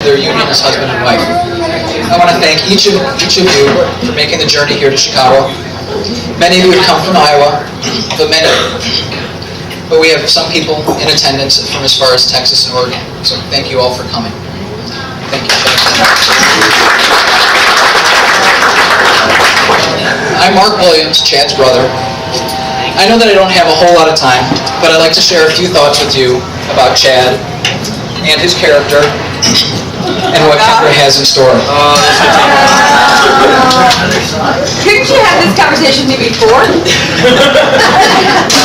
their union as husband and wife. I want to thank each of you for making the journey here to Chicago. Many of you have come from Iowa, but we have some people in attendance from as far as Texas and Oregon. So thank you all for coming. Thank you. I'm Mark Williams, Chad's brother. I know that I don't have a whole lot of time, but I'd like to share a few thoughts with you about Chad and his character and what Kendra has in store. Couldn't you have this conversation with me before?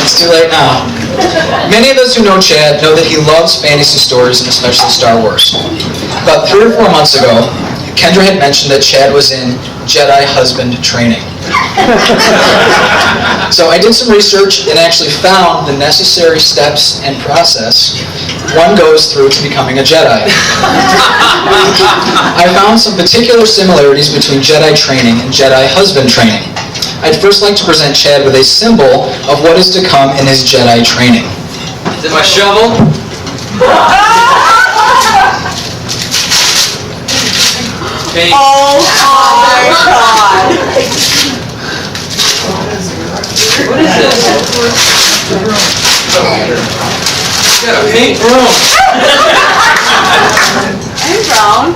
It's too late now. Many of us who know Chad know that he loves fantasy stories and especially Star Wars. About 3 or 4 months ago, Kendra had mentioned that Chad was in Jedi husband training. So I did some research and actually found the necessary steps and process one goes through to becoming a Jedi. I found some particular similarities between Jedi training and Jedi husband training. I'd first like to present Chad with a symbol of what is to come in his Jedi training. Is it my shovel? Hey. Oh my God! What is this? Got a pink broom. I'm brown.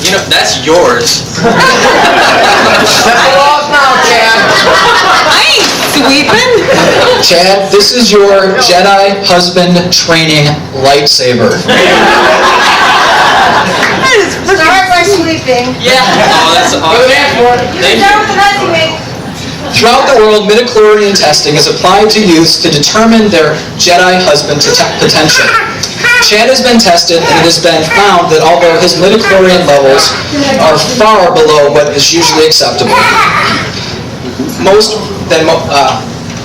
You know, that's yours. That's off now, Chad. I ain't sweeping. Chad, this is your Jedi husband training lightsaber. Start by sweeping. Yeah. Oh, that's awesome. Thank you. Start with the messy way. Throughout the world, midichlorian testing is applied to youths to determine their Jedi husband potential. Chad has been tested, and it has been found that although his midichlorian levels are far below what is usually acceptable,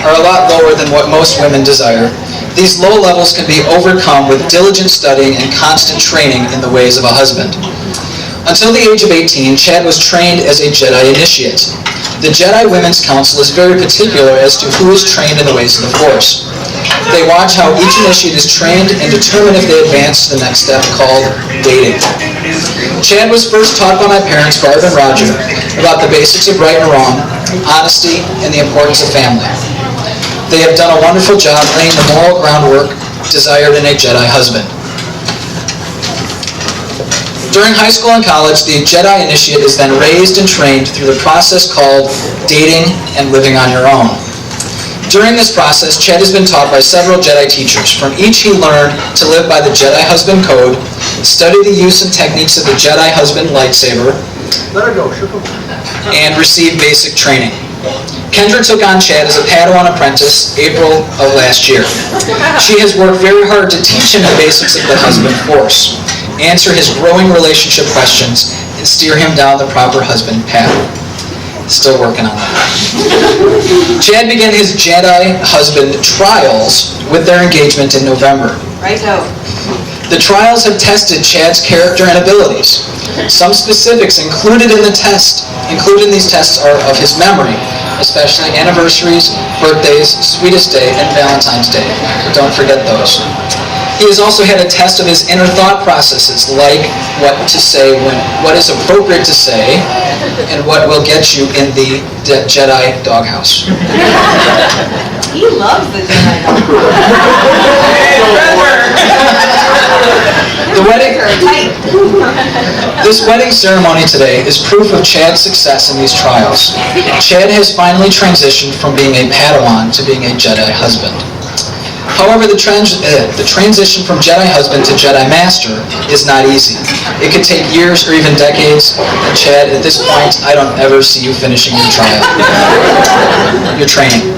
are a lot lower than what most women desire. These low levels can be overcome with diligent studying and constant training in the ways of a husband. Until the age of 18, Chad was trained as a Jedi initiate. The Jedi Women's Council is very particular as to who is trained in the ways of the Force. They watch how each initiate is trained and determine if they advance to the next step called dating. Chad was first taught by my parents, Barb and Roger, about the basics of right and wrong, honesty, and the importance of family. They have done a wonderful job laying the moral groundwork desired in a Jedi husband. During high school and college, the Jedi initiate is then raised and trained through the process called dating and living on your own. During this process, Chad has been taught by several Jedi teachers. From each he learned to live by the Jedi husband code, study the use and techniques of the Jedi husband lightsaber, and receive basic training. Kendra took on Chad as a Padawan apprentice April of last year. She has worked very hard to teach him the basics of the husband force, answer his growing relationship questions, and steer him down the proper husband path. Still working on that. Chad began his Jedi husband trials with their engagement in November. Righto. The trials have tested Chad's character and abilities. Some specifics included in these tests are of his memory, especially anniversaries, birthdays, sweetest day, and Valentine's Day. Don't forget those. He has also had a test of his inner thought processes, like what to say, what is appropriate to say, and what will get you in the Jedi doghouse. He loves the Jedi. This wedding ceremony today is proof of Chad's success in these trials. Chad has finally transitioned from being a Padawan to being a Jedi husband. However, the transition from Jedi husband to Jedi master is not easy. It could take years or even decades, and Chad, at this point, I don't ever see you finishing your trial, your training.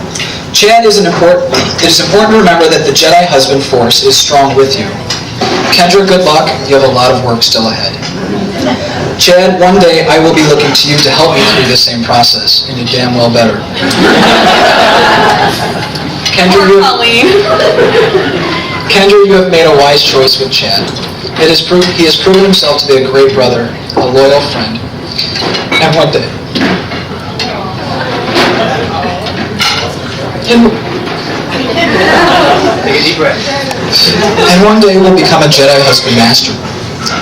Chad, it is important to remember that the Jedi husband force is strong with you. Kendra, good luck. You have a lot of work still ahead. Chad, one day I will be looking to you to help me through the same process, and you damn well better. Kendra, you have made a wise choice with Chad. He has proven himself to be a great brother, a loyal friend, and one day. And one day will become a Jedi husband master.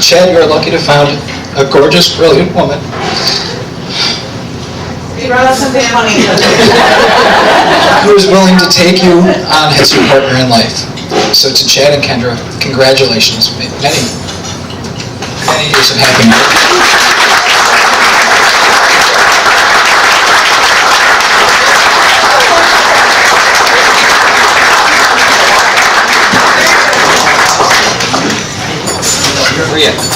Chad, you are lucky to find a gorgeous, brilliant woman You brought up something funny. who is willing to take you on as your partner in life. So to Chad and Kendra, congratulations. Many years of happy marriage. Maria.